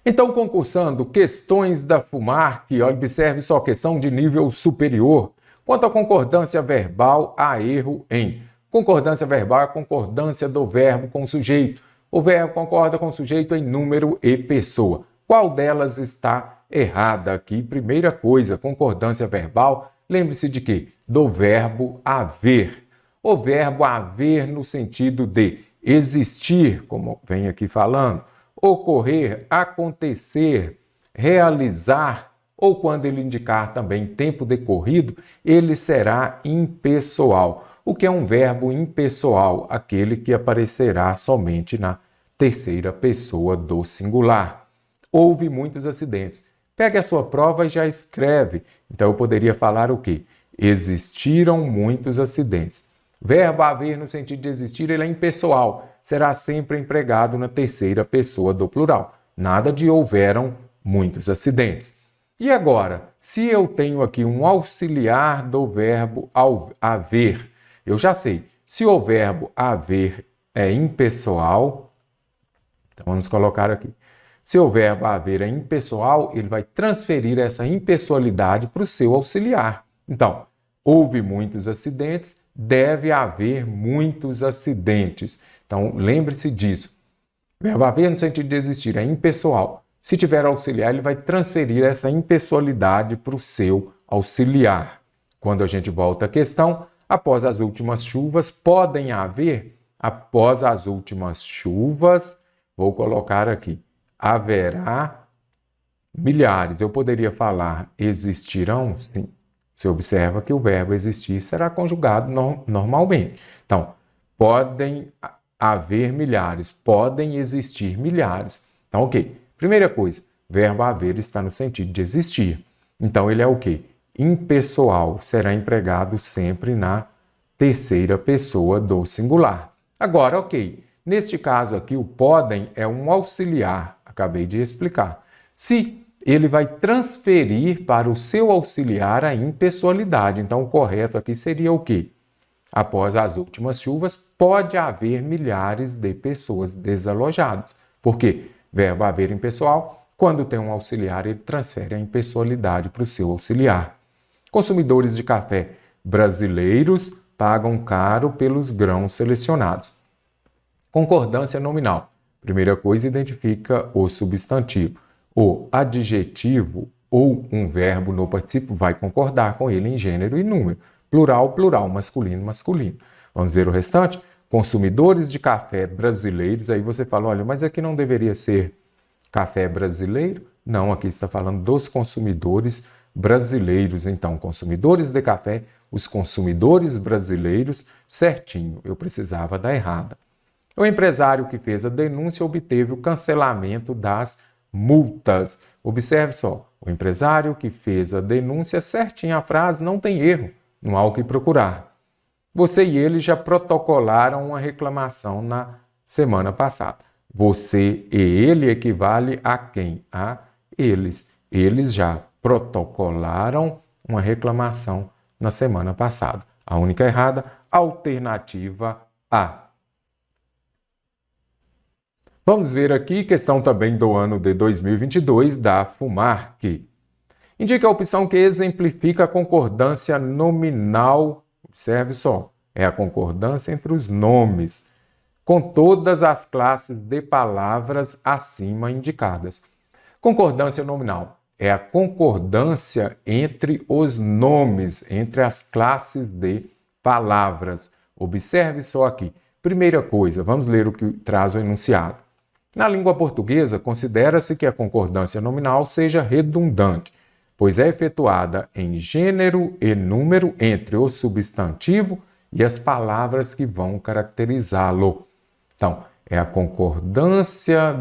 Então, concursando, questões da FUMARC, observe só questão de nível superior. Quanto à concordância verbal, há erro em concordância verbal, a concordância do verbo com o sujeito. O verbo concorda com o sujeito em número e pessoa. Qual delas está errada aqui? Primeira coisa, concordância verbal, lembre-se de quê? Do verbo haver. O verbo haver no sentido de existir, como vem aqui falando, ocorrer, acontecer, realizar, ou quando ele indicar também tempo decorrido, ele será impessoal. O que é um verbo impessoal? Aquele que aparecerá somente na terceira pessoa do singular. Houve muitos acidentes. Pegue a sua prova e já escreve. Então eu poderia falar o quê? Existiram muitos acidentes. Verbo haver no sentido de existir, ele é impessoal. Será sempre empregado na terceira pessoa do plural. Nada de houveram muitos acidentes. E agora, se eu tenho aqui um auxiliar do verbo haver, eu já sei. Se o verbo haver é impessoal, então vamos colocar aqui. Se o verbo haver é impessoal, ele vai transferir essa impessoalidade para o seu auxiliar. Então, houve muitos acidentes, deve haver muitos acidentes. Então, lembre-se disso. O verbo haver no sentido de existir é impessoal. Se tiver auxiliar, ele vai transferir essa impessoalidade para o seu auxiliar. Quando a gente volta à questão, após as últimas chuvas, podem haver, após as últimas chuvas, vou colocar aqui, haverá milhares. Eu poderia falar existirão? Sim. Você observa que o verbo existir será conjugado normalmente. Então, podem haver milhares, podem existir milhares. Então, ok. Primeira coisa, verbo haver está no sentido de existir. Então, ele é o quê? Impessoal, será empregado sempre na terceira pessoa do singular. Agora, ok. Neste caso aqui, o podem é um auxiliar, acabei de explicar. Se ele vai transferir para o seu auxiliar a impessoalidade. Então, o correto aqui seria o quê? Após as últimas chuvas, pode haver milhares de pessoas desalojadas. Por quê? Verbo haver impessoal, quando tem um auxiliar, ele transfere a impessoalidade para o seu auxiliar. Consumidores de café brasileiros pagam caro pelos grãos selecionados. Concordância nominal. Primeira coisa, identifica o substantivo. O adjetivo ou um verbo no particípio vai concordar com ele em gênero e número. Plural, plural, masculino, masculino. Vamos ver o restante? Consumidores de café brasileiros. Aí você fala, olha, mas aqui não deveria ser café brasileiro? Não, aqui está falando dos consumidores brasileiros. Então, consumidores de café, os consumidores brasileiros, certinho. Eu precisava da errada. O empresário que fez a denúncia obteve o cancelamento das multas. Observe só, o empresário que fez a denúncia, certinho a frase, não tem erro, não há o que procurar. Você e ele já protocolaram uma reclamação na semana passada. Você e ele equivale a quem? A eles. Eles já protocolaram uma reclamação na semana passada. A única errada, alternativa A. Vamos ver aqui, questão também do ano de 2022 da FUMARC. Indica a opção que exemplifica a concordância nominal. Observe só, é a concordância entre os nomes, com todas as classes de palavras acima indicadas. Concordância nominal é a concordância entre os nomes, entre as classes de palavras. Observe só aqui. Primeira coisa, vamos ler o que traz o enunciado. Na língua portuguesa, considera-se que a concordância nominal seja redundante, pois é efetuada em gênero e número entre o substantivo e as palavras que vão caracterizá-lo. Então, é a concordância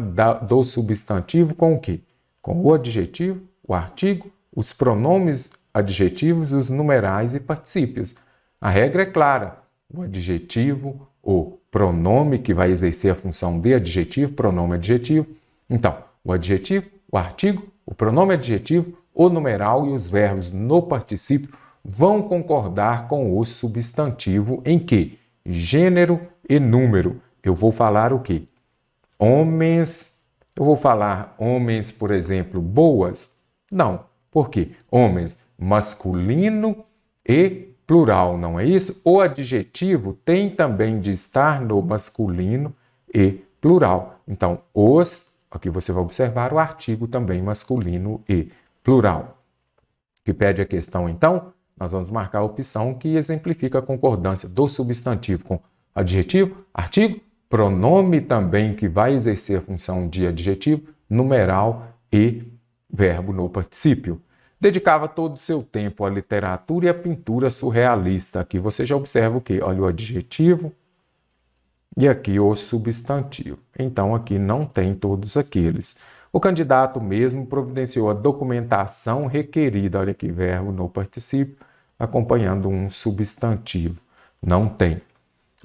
do substantivo com o quê? Com o adjetivo, o artigo, os pronomes adjetivos, os numerais e particípios. A regra é clara. O adjetivo, o pronome que vai exercer a função de adjetivo, pronome adjetivo. Então, o adjetivo, o artigo, o pronome adjetivo, o numeral e os verbos no particípio vão concordar com o substantivo em que? Gênero e número. Eu vou falar o quê? Homens Eu vou falar homens, por exemplo, boas? Não. Por quê? Homens masculino e plural, não é isso? O adjetivo tem também de estar no masculino e plural. Então, os, aqui você vai observar o artigo também masculino e plural. Que pede a questão, então, nós vamos marcar a opção que exemplifica a concordância do substantivo com adjetivo, artigo, pronome também que vai exercer a função de adjetivo, numeral e verbo no particípio. Dedicava todo o seu tempo à literatura e à pintura surrealista. Aqui você já observa o quê? Olha o adjetivo e aqui o substantivo. Então, aqui não tem todos aqueles. O candidato mesmo providenciou a documentação requerida, olha aqui, verbo no particípio, acompanhando um substantivo. Não tem.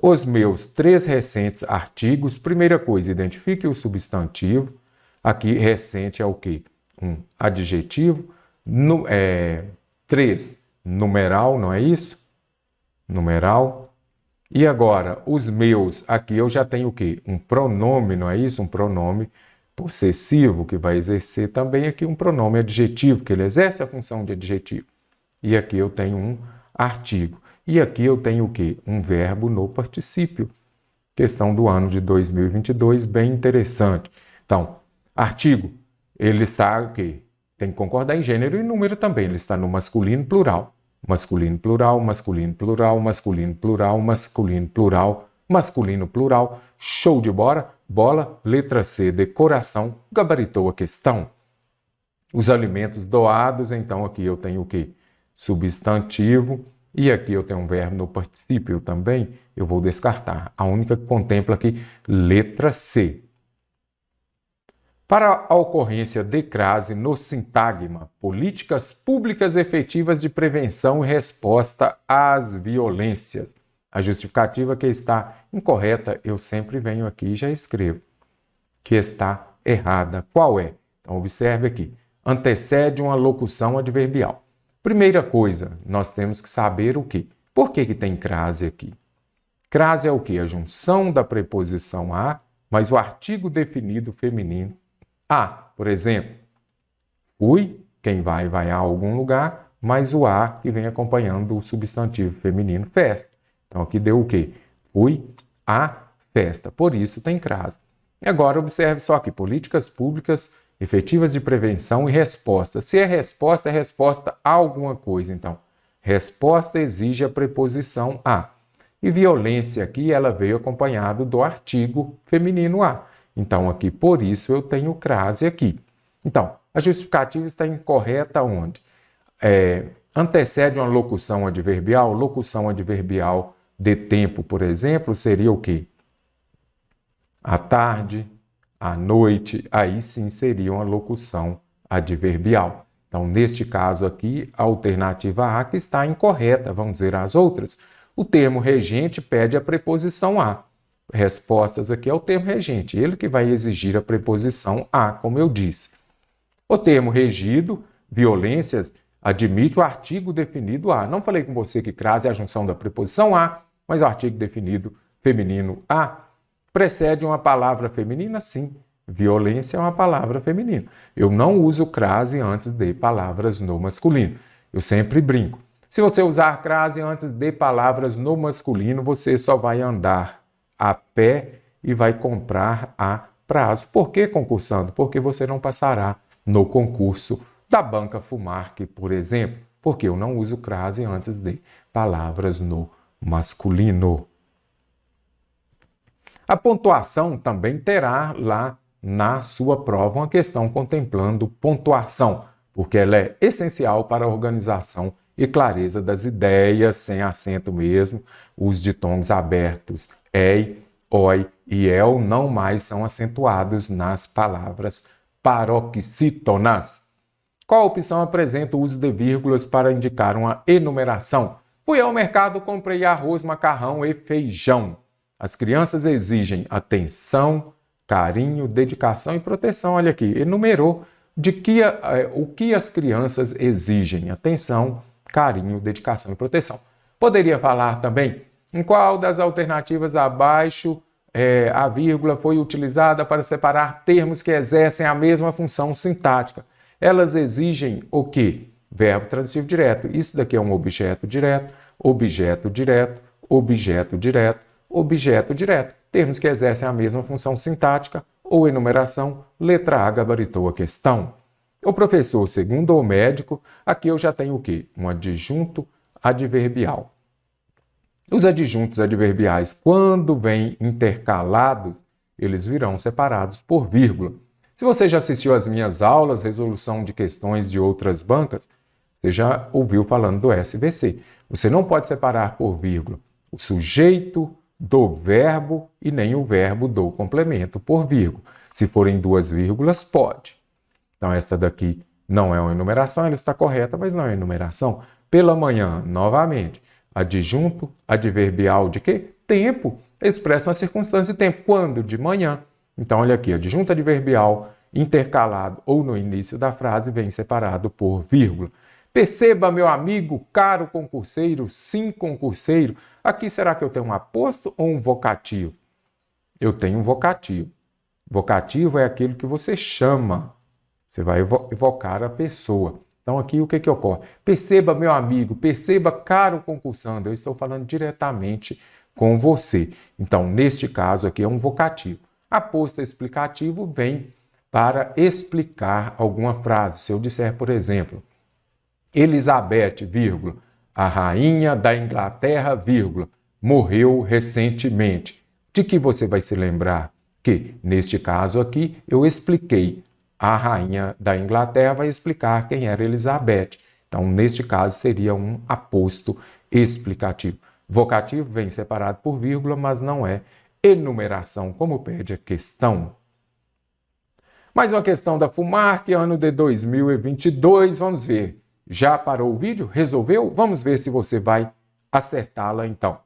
Os meus 3 recentes artigos, primeira coisa, identifique o substantivo. Aqui, recente é o quê? Um adjetivo. 3, numeral, não é isso? Numeral. E agora, os meus, aqui eu já tenho o quê? Um pronome, não é isso? Um pronome possessivo, que vai exercer também aqui um pronome adjetivo, que ele exerce a função de adjetivo. E aqui eu tenho um artigo. E aqui eu tenho o quê? Um verbo no particípio. Questão do ano de 2022, bem interessante. Então, artigo, ele está o quê? Tem que concordar em gênero e número também. Ele está no masculino plural. Masculino plural, masculino plural, masculino plural, masculino plural, masculino plural. Show de bola. Bola. Letra C, decoração. Gabaritou a questão. Os alimentos doados, então aqui eu tenho o quê? Substantivo. E aqui eu tenho um verbo no particípio também. Eu vou descartar. A única que contempla aqui, letra C. Para a ocorrência de crase no sintagma, políticas públicas efetivas de prevenção e resposta às violências. A justificativa que está incorreta, eu sempre venho aqui e já escrevo. Que está errada. Qual é? Então, observe aqui. Antecede uma locução adverbial. Primeira coisa, nós temos que saber o quê? Por que tem crase aqui? Crase é o quê? A junção da preposição a, mas o artigo definido feminino a. Por exemplo, fui, quem vai a algum lugar, mas o a que vem acompanhando o substantivo feminino festa. Então aqui deu o quê? Fui à festa. Por isso tem crase. Agora observe só aqui, políticas públicas efetivas de prevenção e resposta. Se é resposta a alguma coisa. Então, resposta exige a preposição a. E violência aqui, ela veio acompanhado do artigo feminino a. Então, aqui, por isso, eu tenho crase aqui. Então, a justificativa está incorreta onde? Antecede uma locução adverbial. Locução adverbial de tempo, por exemplo, seria o quê? À tarde, à noite, aí sim seria uma locução adverbial. Então, neste caso aqui, a alternativa A que está incorreta, vamos dizer as outras. O termo regente pede a preposição a. Respostas aqui é o termo regente, ele que vai exigir a preposição a, como eu disse. O termo regido, violências, admite o artigo definido a. Não falei com você que crase é a junção da preposição a, mas o artigo definido feminino a. Precede uma palavra feminina? Sim. Violência é uma palavra feminina. Eu não uso crase antes de palavras no masculino. Eu sempre brinco. Se você usar crase antes de palavras no masculino, você só vai andar a pé e vai comprar a prazo. Por que, concursando? Porque você não passará no concurso da Banca Fumarc, por exemplo. Porque eu não uso crase antes de palavras no masculino. A pontuação também terá lá na sua prova uma questão contemplando pontuação, porque ela é essencial para a organização e clareza das ideias, sem acento mesmo. Os ditongos abertos ei, oi e el não mais são acentuados nas palavras paroxítonas. Qual opção apresenta o uso de vírgulas para indicar uma enumeração? Fui ao mercado, comprei arroz, macarrão e feijão. As crianças exigem atenção, carinho, dedicação e proteção. Olha aqui, enumerou o que as crianças exigem. Atenção, carinho, dedicação e proteção. Poderia falar também em qual das alternativas abaixo a vírgula foi utilizada para separar termos que exercem a mesma função sintática. Elas exigem o quê? Verbo transitivo direto. Isso daqui é um objeto direto, objeto direto, objeto direto, objeto direto. Termos que exercem a mesma função sintática ou enumeração. Letra A gabaritou a questão. O professor, segundo o médico, aqui eu já tenho o quê? Um adjunto adverbial. Os adjuntos adverbiais, quando vêm intercalados, eles virão separados por vírgula. Se você já assistiu às minhas aulas, resolução de questões de outras bancas, você já ouviu falando do SVC. Você não pode separar por vírgula o sujeito do verbo e nem o verbo do complemento por vírgula. Se forem duas vírgulas, pode. Então, essa daqui não é uma enumeração, ela está correta, mas não é enumeração. Pela manhã, novamente, adjunto adverbial de quê? Tempo. Expressa a circunstância de tempo. Quando? De manhã. Então, olha aqui, adjunto adverbial intercalado ou no início da frase vem separado por vírgula. Perceba, meu amigo, caro concurseiro, sim, concurseiro. Aqui será que eu tenho um aposto ou um vocativo? Eu tenho um vocativo. Vocativo é aquilo que você chama. Você vai evocar a pessoa. Então, aqui o que ocorre? Perceba, meu amigo, perceba, caro concursando, eu estou falando diretamente com você. Então, neste caso aqui é um vocativo. Aposto explicativo vem para explicar alguma frase. Se eu disser, por exemplo, Elizabeth, vírgula, a rainha da Inglaterra, vírgula, morreu recentemente. De que você vai se lembrar? Que, neste caso aqui, eu expliquei. A rainha da Inglaterra vai explicar quem era Elizabeth. Então, neste caso, seria um aposto explicativo. Vocativo vem separado por vírgula, mas não é enumeração, como pede a questão. Mais uma questão da FUMARC, ano de 2022. Vamos ver. Já parou o vídeo? Resolveu? Vamos ver se você vai acertá-la, então.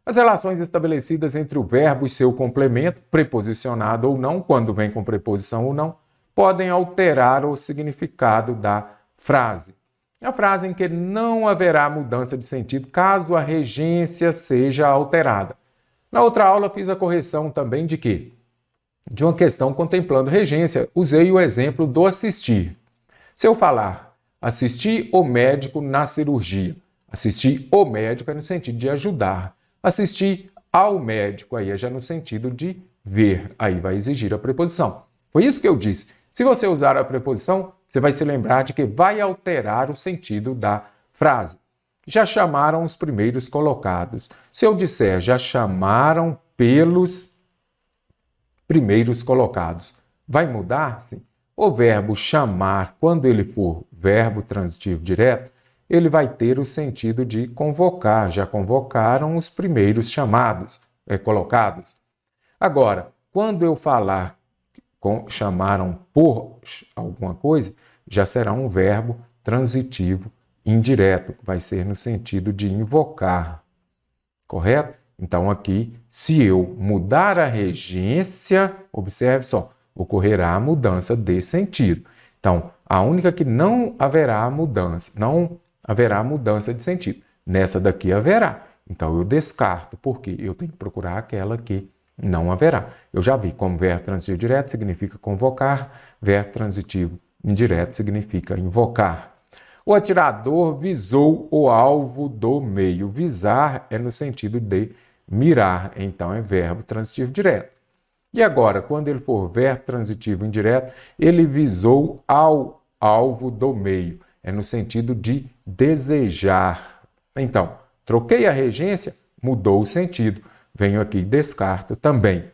As relações estabelecidas entre o verbo e seu complemento, preposicionado ou não, quando vem com preposição ou não, podem alterar o significado da frase. A frase em que não haverá mudança de sentido caso a regência seja alterada. Na outra aula fiz a correção também de quê? De uma questão contemplando regência. Usei o exemplo do assistir. Se eu falar assistir o médico na cirurgia, assistir o médico é no sentido de ajudar. Assistir ao médico aí é já no sentido de ver. Aí vai exigir a preposição. Foi isso que eu disse. Se você usar a preposição, você vai se lembrar de que vai alterar o sentido da frase. Já chamaram os primeiros colocados. Se eu disser já chamaram pelos primeiros colocados, vai mudar? Sim. O verbo chamar, quando ele for verbo transitivo direto, ele vai ter o sentido de convocar. Já convocaram os primeiros chamados, colocados. Agora, quando eu falar chamaram por alguma coisa, já será um verbo transitivo indireto, vai ser no sentido de invocar, correto? Então aqui, se eu mudar a regência, observe só, ocorrerá a mudança de sentido. Então, a única que não haverá mudança de sentido. Nessa daqui haverá. Então eu descarto, porque eu tenho que procurar aquela que não haverá. Eu já vi como verbo transitivo direto significa convocar, verbo transitivo indireto significa invocar. O atirador visou o alvo do meio. Visar é no sentido de mirar, então é verbo transitivo direto. E agora, quando ele for verbo transitivo indireto, ele visou ao alvo do meio. É no sentido de desejar. Então, troquei a regência, mudou o sentido. Venho aqui e descarto também.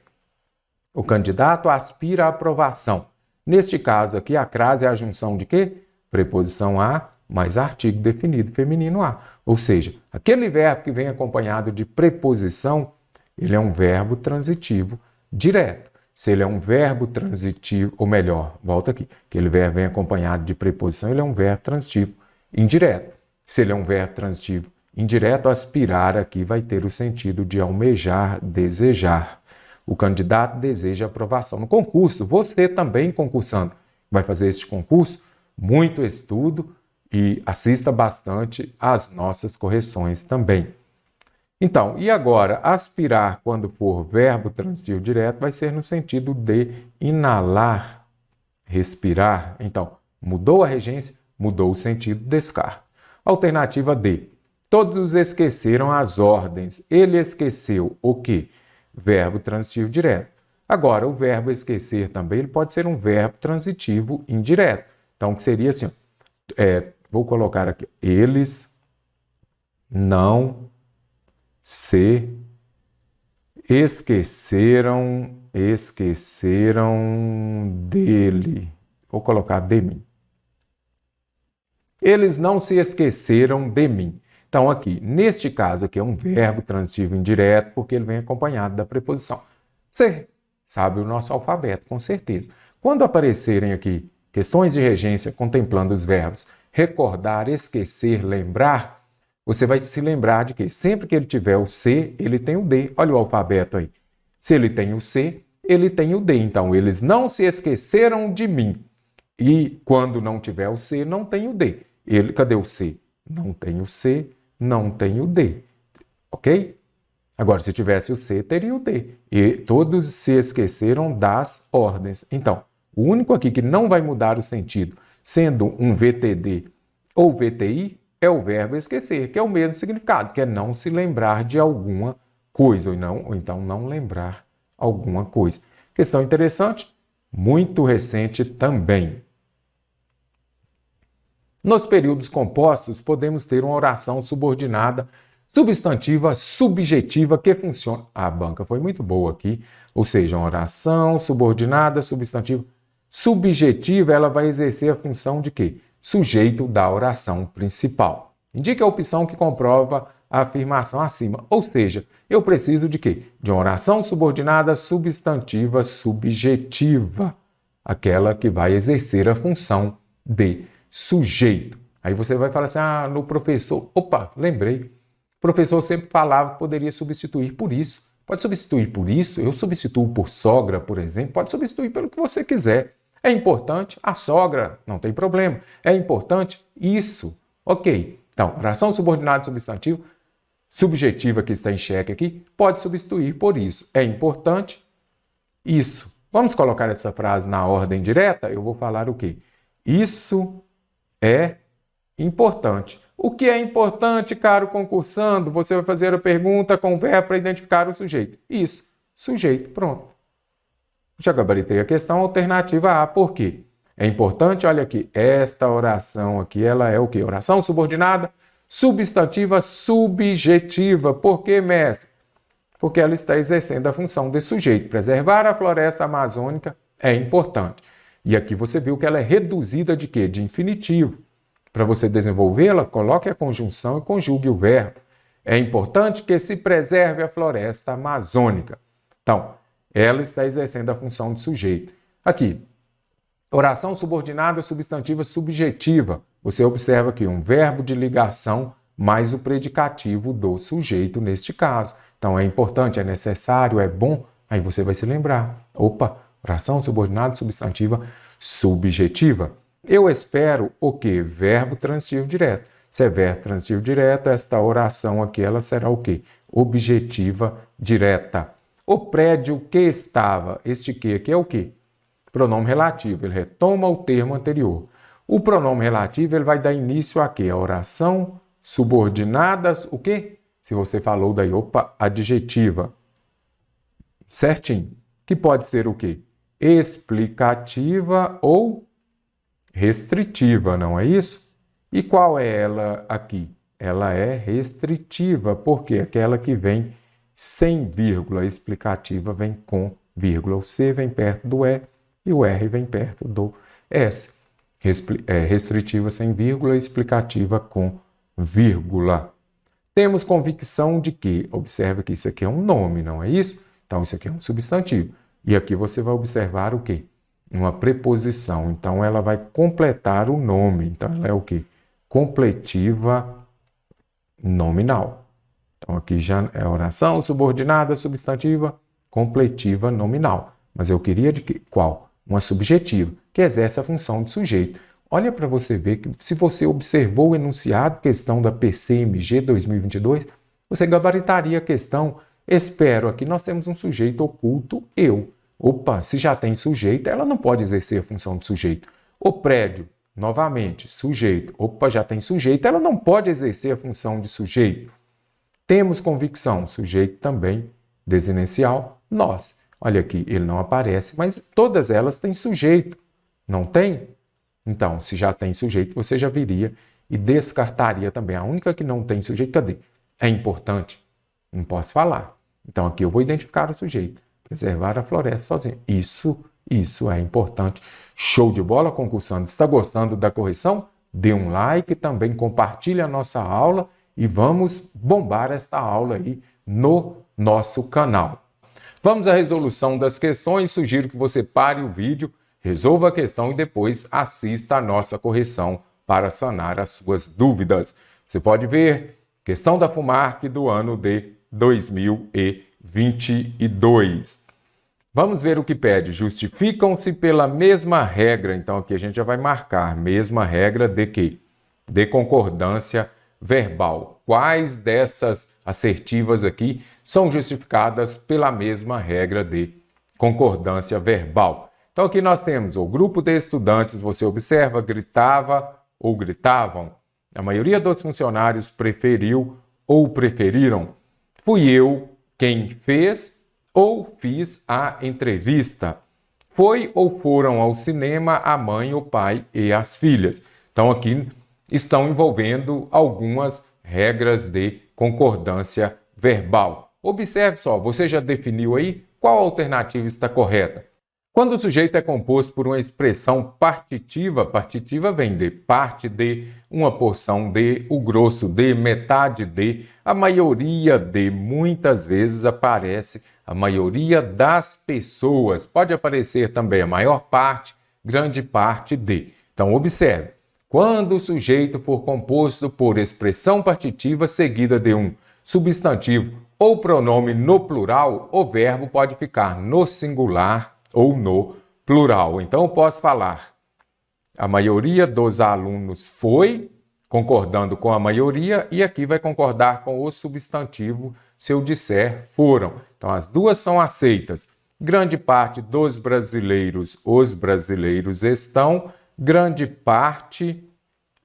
O candidato aspira à aprovação. Neste caso aqui, a crase é a junção de quê? Preposição a mais artigo definido feminino a. Ou seja, aquele verbo que vem acompanhado de preposição, ele é um verbo transitivo direto. Se ele é um verbo transitivo, ou melhor, volta aqui, aquele verbo vem acompanhado de preposição, ele é um verbo transitivo indireto. Se ele é um verbo transitivo indireto, aspirar aqui vai ter o sentido de almejar, desejar. O candidato deseja aprovação no concurso. Você também concursando vai fazer este concurso, muito estudo e assista bastante às nossas correções também. Então, e agora? Aspirar, quando for verbo transitivo direto, vai ser no sentido de inalar, respirar. Então, mudou a regência, mudou o sentido, descarta. Alternativa D. Todos esqueceram as ordens. Ele esqueceu o quê? Verbo transitivo direto. Agora, o verbo esquecer também ele pode ser um verbo transitivo indireto. Então, que seria assim, vou colocar aqui, eles não se esqueceram dele. Vou colocar de mim. Eles não se esqueceram de mim. Então, aqui, neste caso aqui é um verbo transitivo indireto, porque ele vem acompanhado da preposição. Você sabe o nosso alfabeto, com certeza. Quando aparecerem aqui questões de regência contemplando os verbos recordar, esquecer, lembrar, você vai se lembrar de que sempre que ele tiver o C, ele tem o D. Olha o alfabeto aí. Se ele tem o C, ele tem o D. Então, eles não se esqueceram de mim. E quando não tiver o C, não tem o D. Cadê o C? Não tem o C, não tem o D. Ok? Agora, se tivesse o C, teria o D. E todos se esqueceram das ordens. Então, o único aqui que não vai mudar o sentido, sendo um VTD ou VTI, é o verbo esquecer, que é o mesmo significado, que é não se lembrar de alguma coisa, ou então não lembrar alguma coisa. Questão interessante, muito recente também. Nos períodos compostos, podemos ter uma oração subordinada, substantiva, subjetiva, que funciona. A banca foi muito boa aqui, ou seja, uma oração subordinada, substantiva, subjetiva, ela vai exercer a função de quê? Sujeito da oração principal. Indique a opção que comprova a afirmação acima. Ou seja, eu preciso de quê? De uma oração subordinada, substantiva, subjetiva. Aquela que vai exercer a função de sujeito. Aí você vai falar assim, no professor... Opa, lembrei. O professor sempre falava que poderia substituir por isso. Pode substituir por isso, eu substituo por sogra, por exemplo. Pode substituir pelo que você quiser. É importante a sogra, não tem problema. É importante isso. Ok. Então, oração subordinada substantivo, subjetiva que está em xeque aqui, pode substituir por isso. É importante isso. Vamos colocar essa frase na ordem direta? Eu vou falar o quê? Isso é importante. O que é importante, caro concursando? Você vai fazer a pergunta com o verbo para identificar o sujeito. Isso. Sujeito. Pronto. Já gabaritei a questão, alternativa A. Por quê? É importante, olha aqui, esta oração aqui, ela é o quê? Oração subordinada, substantiva, subjetiva. Por quê, mestre? Porque ela está exercendo a função de sujeito. Preservar a floresta amazônica é importante. E aqui você viu que ela é reduzida de quê? De infinitivo. Para você desenvolvê-la, coloque a conjunção e conjugue o verbo. É importante que se preserve a floresta amazônica. Então, ela está exercendo a função de sujeito. Aqui, oração subordinada, substantiva, subjetiva. Você observa aqui um verbo de ligação mais o predicativo do sujeito neste caso. Então, é importante, é necessário, é bom. Aí você vai se lembrar. Opa, oração subordinada, substantiva, subjetiva. Eu espero o quê? Verbo transitivo direto. Se é verbo transitivo direto, esta oração aqui, ela será o quê? Objetiva direta. O prédio que estava, este que aqui é o quê? Pronome relativo, ele retoma o termo anterior. O pronome relativo, ele vai dar início a quê? A oração subordinada, o quê? Se você falou daí, opa, adjetiva. Certinho. Que pode ser o quê? Explicativa ou restritiva, não é isso? E qual é ela aqui? Ela é restritiva, porque é aquela que vem sem vírgula, explicativa vem com vírgula. O C vem perto do E e o R vem perto do S. Restritiva sem vírgula, explicativa com vírgula. Temos convicção de que, observa que isso aqui é um nome, não é isso? Então, isso aqui é um substantivo. E aqui você vai observar o quê? Uma preposição. Então, ela vai completar o nome. Então, ela é o quê? Completiva nominal. Então, aqui já é oração subordinada, substantiva, completiva nominal. Mas eu queria de qual? Uma subjetiva, que exerce a função de sujeito. Olha para você ver que se você observou o enunciado, questão da PCMG 2022, você gabaritaria a questão. Espero, aqui nós temos um sujeito oculto, eu. Opa, se já tem sujeito, ela não pode exercer a função de sujeito. O prédio, novamente, sujeito. Opa, já tem sujeito, ela não pode exercer a função de sujeito. Temos convicção, sujeito também, desinencial, nós. Olha aqui, ele não aparece, mas todas elas têm sujeito. Não tem? Então, se já tem sujeito, você já viria e descartaria também. A única que não tem sujeito, cadê? É importante. Não posso falar. Então, aqui eu vou identificar o sujeito. Preservar a floresta sozinho. Isso é importante. Show de bola, concursando. Está gostando da correção? Dê um like, também compartilhe a nossa aula e vamos bombar esta aula aí no nosso canal. Vamos à resolução das questões. Sugiro que você pare o vídeo, resolva a questão e depois assista a nossa correção para sanar as suas dúvidas. Você pode ver questão da FUMARC do ano de 2022. Vamos ver o que pede. Justificam-se pela mesma regra. Então, aqui a gente já vai marcar. Mesma regra de quê? De concordância verbal. Quais dessas assertivas aqui são justificadas pela mesma regra de concordância verbal? Então, aqui nós temos o grupo de estudantes, você observa, gritava ou gritavam. A maioria dos funcionários preferiu ou preferiram. Fui eu quem fez ou fiz a entrevista. Foi ou foram ao cinema a mãe, o pai e as filhas. Então, aqui estão envolvendo algumas regras de concordância verbal. Observe só, você já definiu aí qual alternativa está correta? Quando o sujeito é composto por uma expressão partitiva, partitiva vem de parte de, uma porção de, o grosso de, metade de, a maioria de, muitas vezes aparece a maioria das pessoas. Pode aparecer também a maior parte, grande parte de. Então, observe. Quando o sujeito for composto por expressão partitiva seguida de um substantivo ou pronome no plural, o verbo pode ficar no singular ou no plural. Então, eu posso falar: a maioria dos alunos foi, concordando com a maioria, e aqui vai concordar com o substantivo se eu disser foram. Então, as duas são aceitas. Grande parte dos brasileiros, os brasileiros estão. Grande parte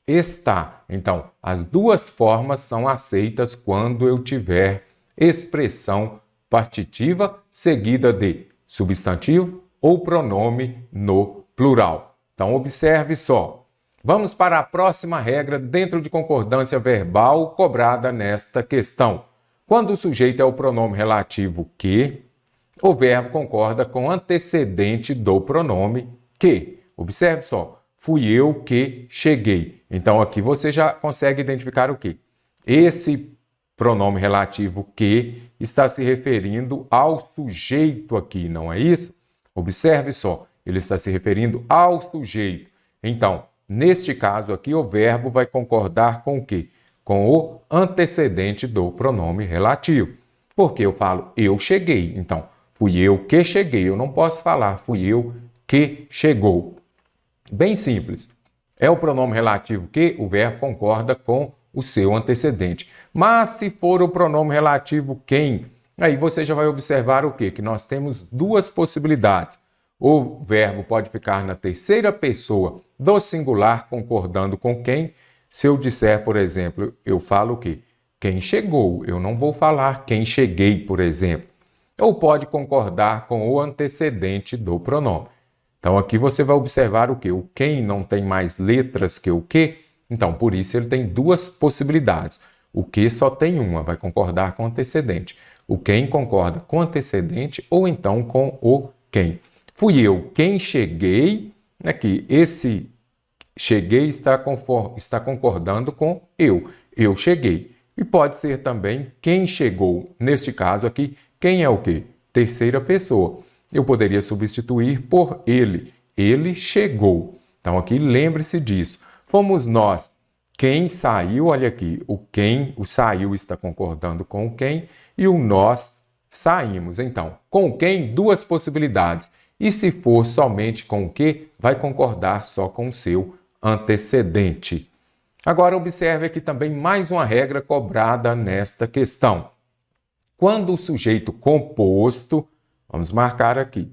está. Então, as duas formas são aceitas quando eu tiver expressão partitiva seguida de substantivo ou pronome no plural. Então, observe só. Vamos para a próxima regra dentro de concordância verbal cobrada nesta questão. Quando o sujeito é o pronome relativo que, o verbo concorda com o antecedente do pronome que. Observe só. Fui eu que cheguei. Então, aqui você já consegue identificar o quê? Esse pronome relativo que está se referindo ao sujeito aqui, não é isso? Observe só, ele está se referindo ao sujeito. Então, neste caso aqui, o verbo vai concordar com o quê? Com o antecedente do pronome relativo. Porque eu falo eu cheguei. Então, fui eu que cheguei. Eu não posso falar fui eu que chegou. Bem simples. É o pronome relativo que o verbo concorda com o seu antecedente. Mas se for o pronome relativo quem, aí você já vai observar o quê? Que nós temos duas possibilidades. O verbo pode ficar na terceira pessoa do singular concordando com quem. Se eu disser, por exemplo, eu falo o quê? Quem chegou. Eu não vou falar quem cheguei, por exemplo. Ou pode concordar com o antecedente do pronome. Então, aqui você vai observar o quê? O quem não tem mais letras que o que. Então, por isso, ele tem duas possibilidades. O que só tem uma, vai concordar com o antecedente. O quem concorda com o antecedente ou então com o quem. Fui eu quem cheguei. Aqui, esse cheguei está concordando com eu. Eu cheguei. E pode ser também quem chegou. Neste caso aqui, quem é o quê? Terceira pessoa. Eu poderia substituir por ele. Ele chegou. Então, aqui, lembre-se disso. Fomos nós. Quem saiu, olha aqui, o quem, o saiu está concordando com o quem e o nós saímos. Então, com o quem, duas possibilidades. E se for somente com o que, vai concordar só com o seu antecedente. Agora observe aqui também mais uma regra cobrada nesta questão. Quando o sujeito composto, vamos marcar aqui.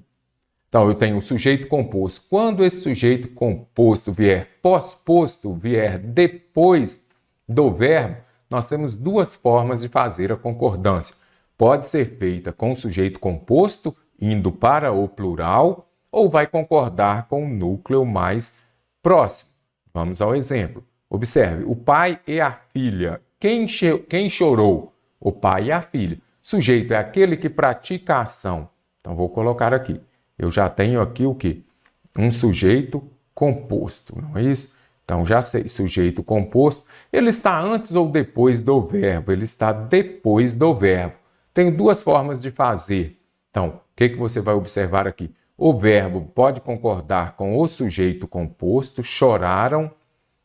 Então, eu tenho o sujeito composto. Quando esse sujeito composto vier pós-posto, vier depois do verbo, nós temos duas formas de fazer a concordância. Pode ser feita com o sujeito composto, indo para o plural, ou vai concordar com o núcleo mais próximo. Vamos ao exemplo. Observe, o pai e a filha. Quem chorou? O pai e a filha. Sujeito é aquele que pratica a ação. Então, vou colocar aqui. Eu já tenho aqui o quê? Um sujeito composto, não é isso? Então, já sei, sujeito composto, ele está antes ou depois do verbo? Ele está depois do verbo. Tenho duas formas de fazer. Então, o que você vai observar aqui? O verbo pode concordar com o sujeito composto, choraram,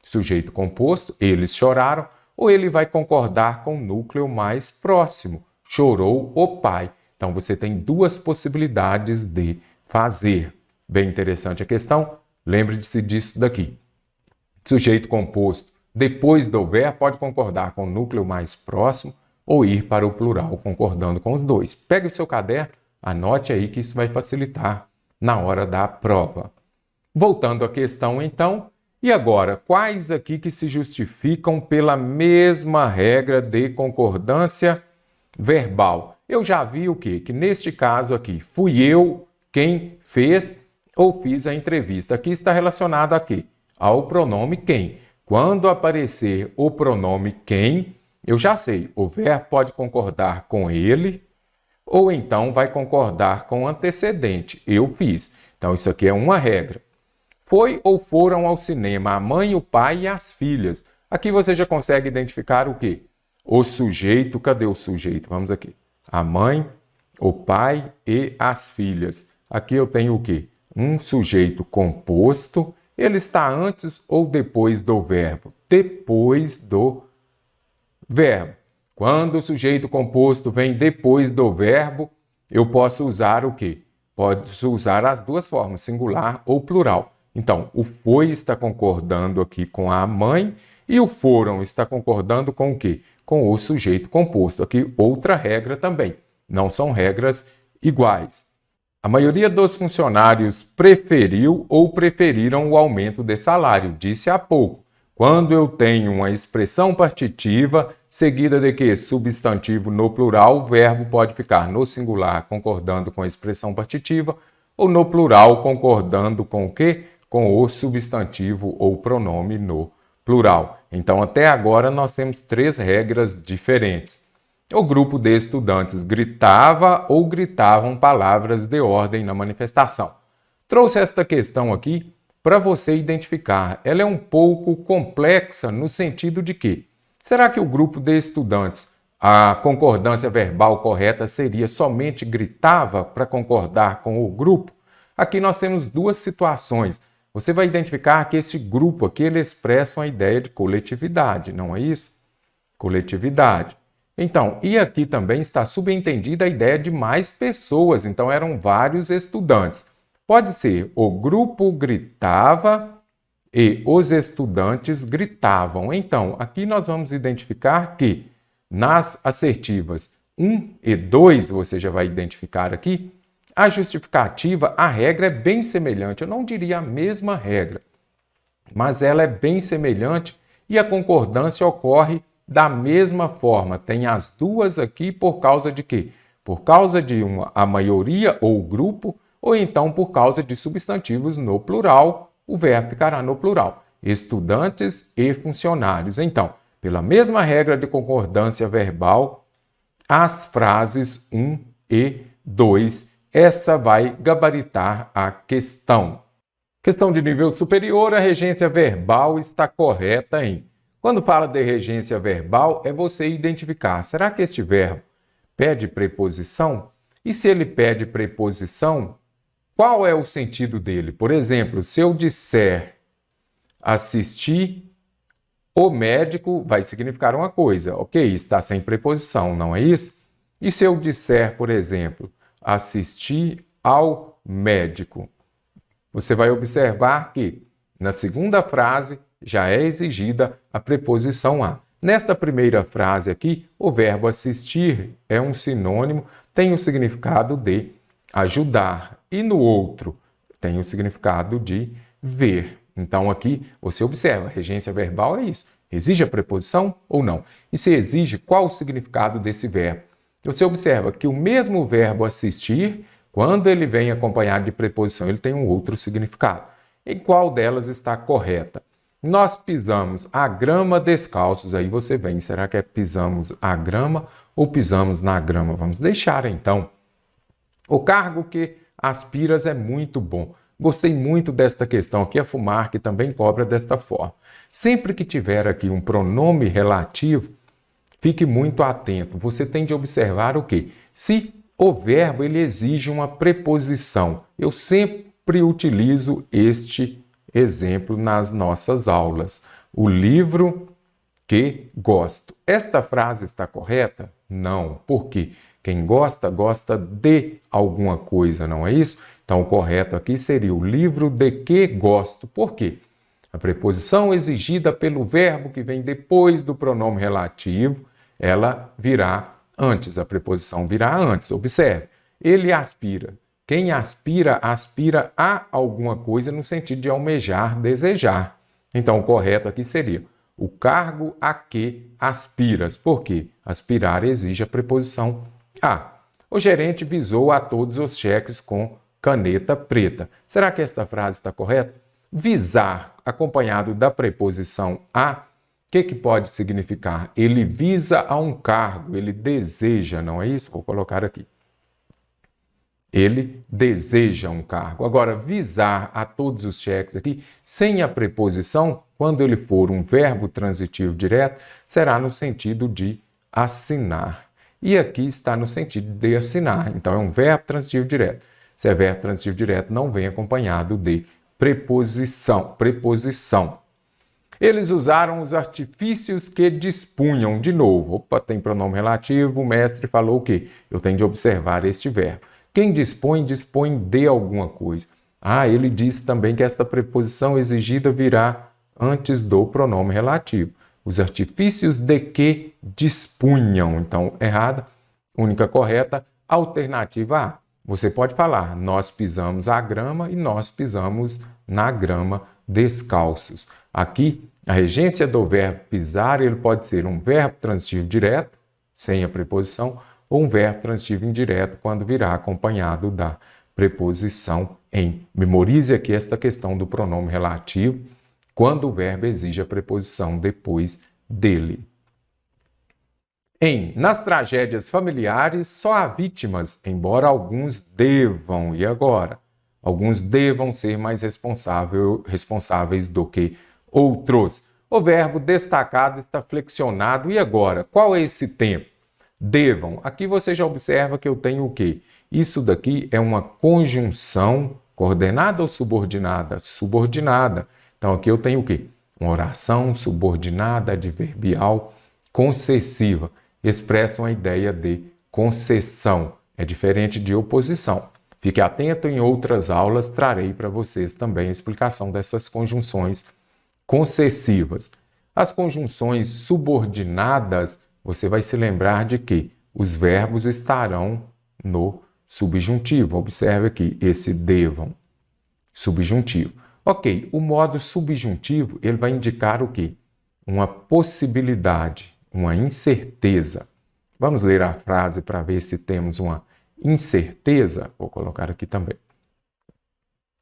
sujeito composto, eles choraram, ou ele vai concordar com o núcleo mais próximo, chorou o pai. Então, você tem duas possibilidades de fazer. Bem interessante a questão. Lembre-se disso daqui. Sujeito composto, depois do verbo, pode concordar com o núcleo mais próximo ou ir para o plural, concordando com os dois. Pegue o seu caderno, anote aí que isso vai facilitar na hora da prova. Voltando à questão, então, e agora, quais aqui que se justificam pela mesma regra de concordância verbal? Eu já vi o quê? Que neste caso aqui, fui eu quem fez ou fiz a entrevista. Aqui está relacionado a quê? Ao pronome quem. Quando aparecer o pronome quem, eu já sei, o verbo pode concordar com ele ou então vai concordar com o antecedente, eu fiz. Então, isso aqui é uma regra. Foi ou foram ao cinema a mãe, o pai e as filhas. Aqui você já consegue identificar o quê? O sujeito, cadê o sujeito? Vamos aqui. A mãe, o pai e as filhas. Aqui eu tenho o quê? Um sujeito composto. Ele está antes ou depois do verbo? Depois do verbo. Quando o sujeito composto vem depois do verbo, eu posso usar o quê? Posso usar as duas formas, singular ou plural. Então, o foi está concordando aqui com a mãe e o foram está concordando com o quê? Com o sujeito composto. Aqui outra regra também. Não são regras iguais. A maioria dos funcionários preferiu ou preferiram o aumento de salário, disse há pouco. Quando eu tenho uma expressão partitiva seguida de que substantivo no plural, o verbo pode ficar no singular concordando com a expressão partitiva ou no plural concordando com o quê? Com o substantivo ou pronome no plural. Então, até agora, nós temos três regras diferentes. O grupo de estudantes gritava ou gritavam palavras de ordem na manifestação. Trouxe esta questão aqui para você identificar. Ela é um pouco complexa no sentido de que, será que o grupo de estudantes, a concordância verbal correta seria somente gritava para concordar com o grupo? Aqui nós temos duas situações. Você vai identificar que esse grupo aqui ele expressa uma ideia de coletividade, não é isso? Coletividade. Então, e aqui também está subentendida a ideia de mais pessoas, então eram vários estudantes. Pode ser o grupo gritava e os estudantes gritavam. Então, aqui nós vamos identificar que nas assertivas 1 e 2, você já vai identificar aqui, a justificativa, a regra é bem semelhante. Eu não diria a mesma regra, mas ela é bem semelhante e a concordância ocorre da mesma forma. Tem as duas aqui por causa de quê? Por causa de a maioria ou o grupo, ou então por causa de substantivos no plural, o verbo ficará no plural. Estudantes e funcionários. Então, pela mesma regra de concordância verbal, as frases 1 e 2, essa vai gabaritar a questão. Questão de nível superior, a regência verbal está correta em... Quando fala de regência verbal, é você identificar, será que este verbo pede preposição? E se ele pede preposição, qual é o sentido dele? Por exemplo, se eu disser assistir o médico, vai significar uma coisa, ok? Está sem preposição, não é isso? E se eu disser, por exemplo, assistir ao médico, você vai observar que na segunda frase já é exigida a preposição a. Nesta primeira frase aqui, o verbo assistir é um sinônimo, tem o significado de ajudar. E no outro, tem o significado de ver. Então aqui você observa, a regência verbal é isso. Exige a preposição ou não? E se exige, qual o significado desse verbo? Você observa que o mesmo verbo assistir, quando ele vem acompanhado de preposição, ele tem um outro significado. E qual delas está correta? Nós pisamos a grama descalços. Aí você vem, será que é pisamos a grama ou pisamos na grama? Vamos deixar então. O cargo que aspiras é muito bom. Gostei muito desta questão aqui, a FUMARC também cobra desta forma. Sempre que tiver aqui um pronome relativo, fique muito atento. Você tem de observar o quê? Se o verbo ele exige uma preposição. Eu sempre utilizo este exemplo nas nossas aulas. O livro que gosto. Esta frase está correta? Não. Por quê? Quem gosta, gosta de alguma coisa, não é isso? Então, o correto aqui seria o livro de que gosto. Por quê? A preposição exigida pelo verbo que vem depois do pronome relativo, ela virá antes. A preposição virá antes. Observe. Ele aspira. Quem aspira, aspira a alguma coisa no sentido de almejar, desejar. Então, o correto aqui seria o cargo a que aspiras. Por quê? Aspirar exige a preposição a. O gerente visou a todos os cheques com caneta preta. Será que esta frase está correta? Visar, acompanhado da preposição a, o que pode significar? Ele visa a um cargo, ele deseja, não é isso? Vou colocar aqui. Ele deseja um cargo. Agora, visar a todos os cheques aqui, sem a preposição, quando ele for um verbo transitivo direto, será no sentido de assinar. E aqui está no sentido de assinar. Então, é um verbo transitivo direto. Se é verbo transitivo direto, não vem acompanhado de preposição. Eles usaram os artifícios que dispunham. De novo, opa, tem pronome relativo, o mestre falou o quê? Eu tenho de observar este verbo. Quem dispõe, dispõe de alguma coisa. Ele diz também que esta preposição exigida virá antes do pronome relativo. Os artifícios de que dispunham. Então, errada. Única correta, alternativa A. Você pode falar, nós pisamos a grama e nós pisamos na grama descalços. Aqui, a regência do verbo pisar, ele pode ser um verbo transitivo direto, sem a preposição, ou um verbo transitivo indireto, quando virá acompanhado da preposição em. Memorize aqui esta questão do pronome relativo, quando o verbo exige a preposição depois dele. Nas tragédias familiares, só há vítimas, embora alguns devam, e agora? Alguns devam ser mais responsáveis do que outros. O verbo destacado está flexionado, e agora? Qual é esse tempo? Devam. Aqui você já observa que eu tenho o quê? Isso daqui é uma conjunção coordenada ou subordinada? Subordinada. Então, aqui eu tenho o quê? Uma oração subordinada, adverbial, concessiva. Expressam a ideia de concessão. É diferente de oposição. Fique atento, em outras aulas trarei para vocês também a explicação dessas conjunções concessivas. As conjunções subordinadas, você vai se lembrar de que os verbos estarão no subjuntivo. Observe aqui, esse devam, subjuntivo. Ok, o modo subjuntivo, ele vai indicar o quê? Uma possibilidade, uma incerteza. Vamos ler a frase para ver se temos uma incerteza. Vou colocar aqui também.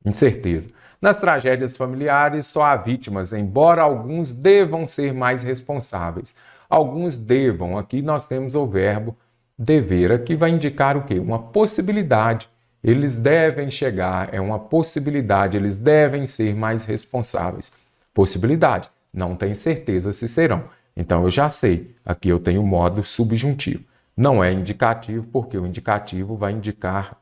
Incerteza. Nas tragédias familiares, só há vítimas, embora alguns devam ser mais responsáveis. Alguns devam. Aqui nós temos o verbo dever. Aqui vai indicar o quê? Uma possibilidade. Eles devem chegar, é uma possibilidade, eles devem ser mais responsáveis. Possibilidade, não tem certeza se serão. Então, eu já sei, aqui eu tenho o modo subjuntivo. Não é indicativo, porque o indicativo vai indicar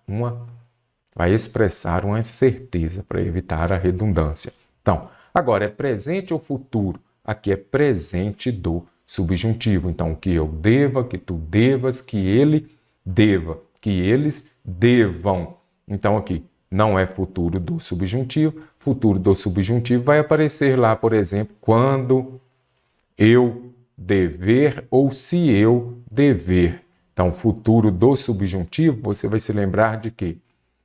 vai expressar uma certeza, para evitar a redundância. Então, agora é presente ou futuro? Aqui é presente do subjuntivo. Então, que eu deva, que tu devas, que ele deva, que eles devam. Então, aqui, não é futuro do subjuntivo. Futuro do subjuntivo vai aparecer lá, por exemplo, quando eu dever ou se eu dever. Então, futuro do subjuntivo, você vai se lembrar de quê?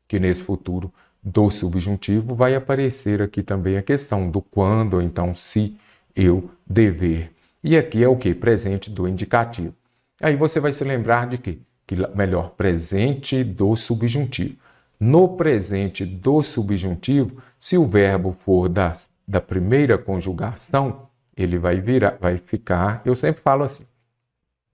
Que nesse futuro do subjuntivo vai aparecer aqui também a questão do quando, ou então se eu dever. E aqui é o quê? Presente do indicativo. Aí você vai se lembrar de quê? Melhor, presente do subjuntivo. No presente do subjuntivo, se o verbo for da primeira conjugação, ele vai ficar, eu sempre falo assim,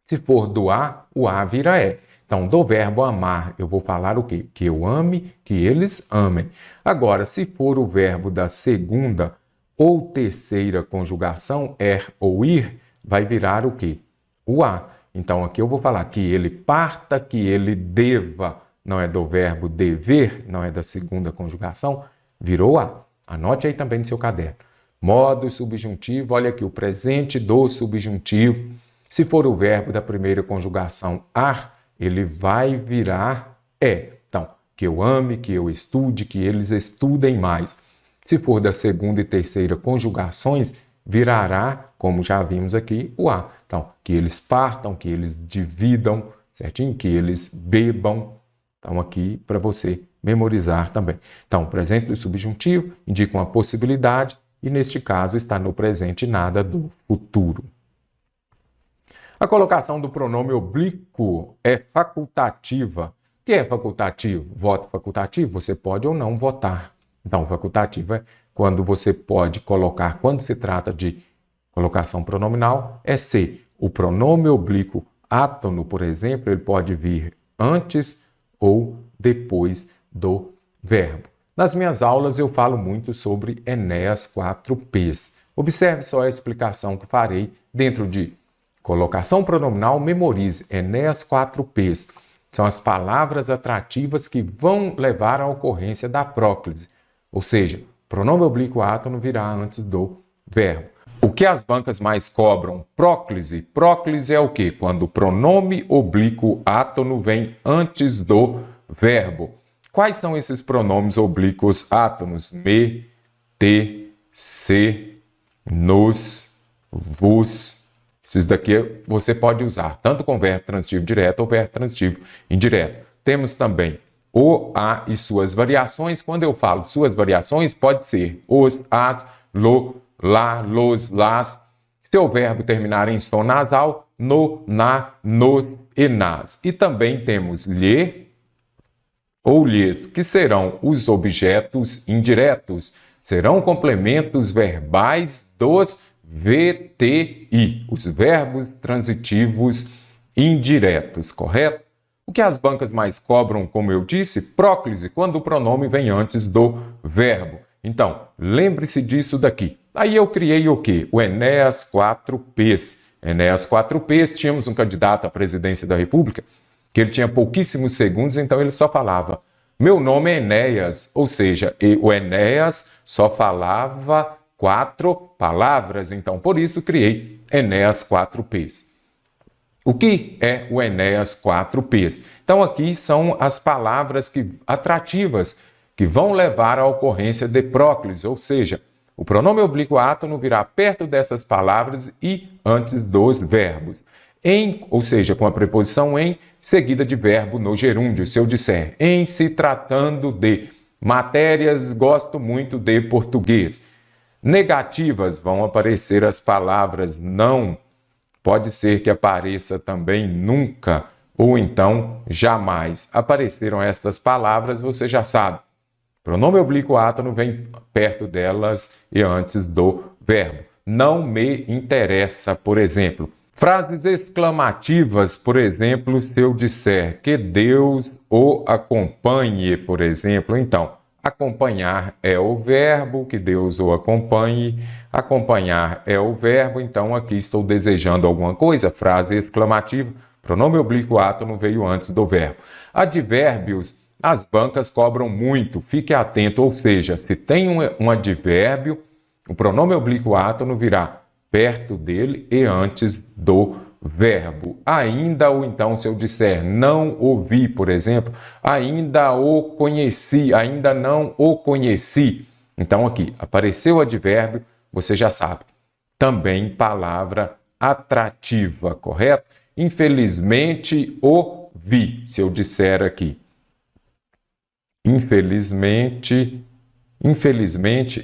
se for do A, o A vira E. Então, do verbo amar, eu vou falar o quê? Que eu ame, que eles amem. Agora, se for o verbo da segunda ou terceira conjugação, ou ir, vai virar o quê? O A. Então, aqui eu vou falar que ele parta, que ele deva, não é do verbo dever, não é da segunda conjugação, virou A. Anote aí também no seu caderno. Modo subjuntivo, olha aqui, o presente do subjuntivo. Se for o verbo da primeira conjugação ar, ele vai virar é. Então, que eu ame, que eu estude, que eles estudem mais. Se for da segunda e terceira conjugações, virará, como já vimos aqui, o A. Então, que eles partam, que eles dividam, certinho? Que eles bebam. Então, aqui para você memorizar também. Então, presente do subjuntivo indica uma possibilidade e, neste caso, está no presente nada do futuro. A colocação do pronome oblíquo é facultativa. O que é facultativo? Voto facultativo, você pode ou não votar. Então, facultativo é quando você pode colocar, quando se trata de colocação pronominal, é se o pronome oblíquo átono, por exemplo, ele pode vir antes ou depois do verbo. Nas minhas aulas eu falo muito sobre Enéas 4Ps. Observe só a explicação que farei dentro de colocação pronominal, memorize Enéas 4Ps. São as palavras atrativas que vão levar à ocorrência da próclise. Ou seja, pronome oblíquo átono virá antes do verbo. O que as bancas mais cobram? Próclise. Próclise é o quê? Quando o pronome oblíquo átono vem antes do verbo. Quais são esses pronomes oblíquos átonos? Me, te, se, nos, vos. Esses daqui você pode usar tanto com verbo transitivo direto ou verbo transitivo indireto. Temos também o, a e suas variações. Quando eu falo suas variações, pode ser os, as, lo, lá, los, las. Se o verbo terminar em som nasal, no, na, nos e nas. E também temos lhe ou lhes, que serão os objetos indiretos. Serão complementos verbais dos VTI, os verbos transitivos indiretos, correto? O que as bancas mais cobram, como eu disse, próclise, quando o pronome vem antes do verbo. Então, lembre-se disso daqui. Aí eu criei o quê? O Enéas 4Ps. Enéas 4Ps, tínhamos um candidato à presidência da República, que ele tinha pouquíssimos segundos, então ele só falava, meu nome é Enéas, ou seja, o Enéas só falava 4 palavras, então por isso criei Enéas 4Ps. O que é o Enéas 4Ps? Então aqui são as palavras atrativas que vão levar à ocorrência de próclise, ou seja, o pronome oblíquo átono virá perto dessas palavras e antes dos verbos. Em, ou seja, com a preposição em, seguida de verbo no gerúndio. Se eu disser, em se tratando de matérias, gosto muito de português. Negativas, vão aparecer as palavras não, pode ser que apareça também nunca, ou então jamais. Apareceram estas palavras, você já sabe. Pronome oblíquo átono vem perto delas e antes do verbo. Não me interessa, por exemplo. Frases exclamativas, por exemplo, se eu disser que Deus o acompanhe, por exemplo, então, acompanhar é o verbo, que Deus o acompanhe, acompanhar é o verbo, então aqui estou desejando alguma coisa, frase exclamativa, pronome oblíquo átono veio antes do verbo. Advérbios, as bancas cobram muito, fique atento, ou seja, se tem um advérbio, o pronome oblíquo átono virá perto dele e antes do verbo. Ainda, ou então, se eu disser não ouvi, por exemplo, ainda o conheci, ainda não o conheci. Então, aqui, apareceu o advérbio, você já sabe. Também palavra atrativa, correto? Infelizmente, o vi, se eu disser aqui. Infelizmente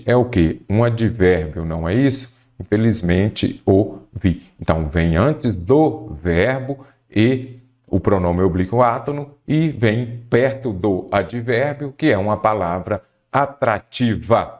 é o quê? Um advérbio, não é isso? Infelizmente, o vi. Então, vem antes do verbo e o pronome oblíquo átono e vem perto do advérbio, que é uma palavra atrativa.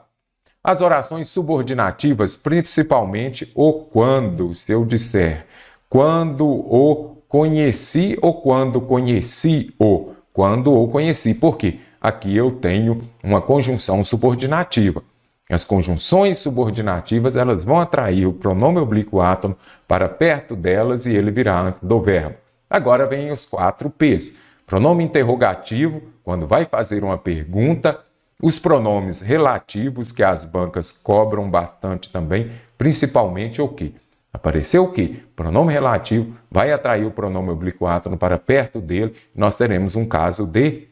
As orações subordinativas, principalmente o quando, se eu disser quando o conheci ou quando conheci o. Quando o conheci. Por quê? Aqui eu tenho uma conjunção subordinativa. As conjunções subordinativas, elas vão atrair o pronome oblíquo átono para perto delas e ele virá antes do verbo. Agora vem os 4 P's. Pronome interrogativo, quando vai fazer uma pergunta. Os pronomes relativos, que as bancas cobram bastante também, principalmente o que? Apareceu o que? Pronome relativo, vai atrair o pronome oblíquo átono para perto dele, nós teremos um caso de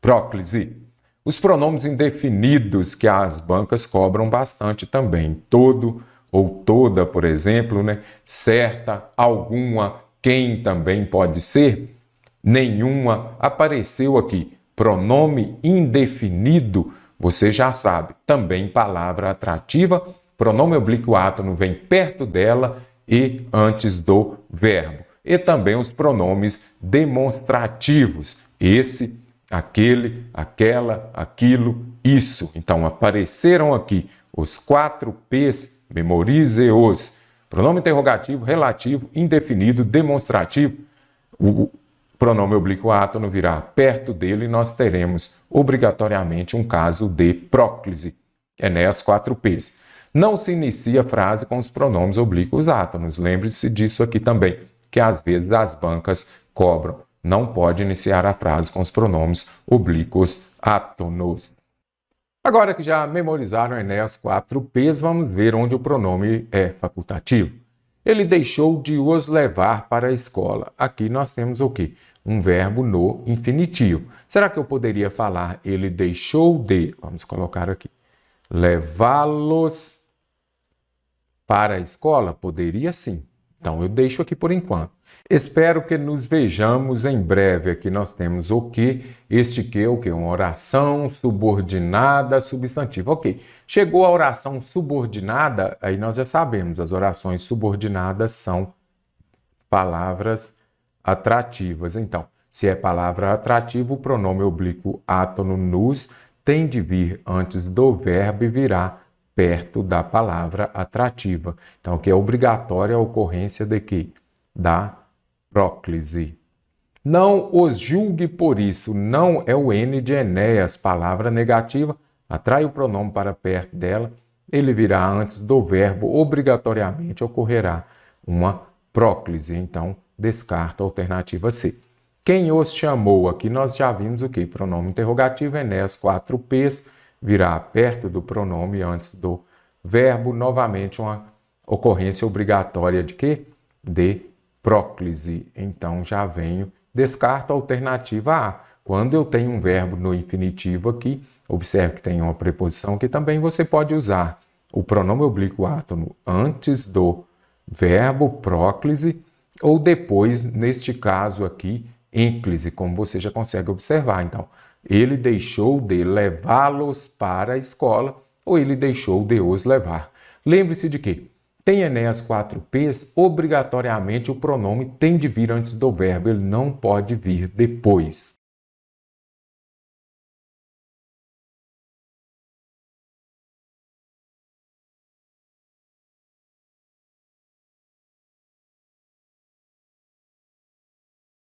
próclise. Os pronomes indefinidos, que as bancas cobram bastante também. Todo ou toda, por exemplo, né? Certa, alguma, quem também pode ser, nenhuma. Apareceu aqui pronome indefinido, você já sabe. Também palavra atrativa, pronome oblíquo átono vem perto dela e antes do verbo. E também os pronomes demonstrativos. Esse, aquele, aquela, aquilo, isso. Então, apareceram aqui os 4 P's, memorize-os. Pronome interrogativo, relativo, indefinido, demonstrativo. O pronome oblíquo átono virá perto dele e nós teremos obrigatoriamente um caso de próclise. Enéas 4 P's. Não se inicia a frase com os pronomes oblíquos átonos. Lembre-se disso aqui também, que às vezes as bancas cobram. Não pode iniciar a frase com os pronomes oblíquos átonos. Agora que já memorizaram Enéas 4 P's, vamos ver onde o pronome é facultativo. Ele deixou de os levar para a escola. Aqui nós temos o quê? Um verbo no infinitivo. Será que eu poderia falar ele deixou de, vamos colocar aqui, levá-los para a escola? Poderia sim. Então eu deixo aqui por enquanto. Espero que nos vejamos em breve. Aqui nós temos o que? Este que é o que? Uma oração subordinada substantiva. Ok. Chegou a oração subordinada, aí nós já sabemos, as orações subordinadas são palavras atrativas. Então, se é palavra atrativa, o pronome oblíquo átono nos tem de vir antes do verbo e virá perto da palavra atrativa. Então, que é obrigatória a ocorrência de quê? Da próclise. Não os julgue por isso. Não é o N de Enéas, palavra negativa, atrai o pronome para perto dela, ele virá antes do verbo, obrigatoriamente ocorrerá uma próclise. Então, descarta a alternativa C. Quem os chamou? Aqui nós já vimos o que? Pronome interrogativo, Enéas 4 P's, virá perto do pronome antes do verbo, novamente uma ocorrência obrigatória de quê? De próclise. Então, já venho, descarto a alternativa A. Quando eu tenho um verbo no infinitivo aqui, observe que tem uma preposição que também você pode usar o pronome oblíquo átono antes do verbo próclise ou depois, neste caso aqui, ênclise, como você já consegue observar. Então, ele deixou de levá-los para a escola ou ele deixou de os levar. Lembre-se de que tem Enéas 4 P's, obrigatoriamente o pronome tem de vir antes do verbo, ele não pode vir depois.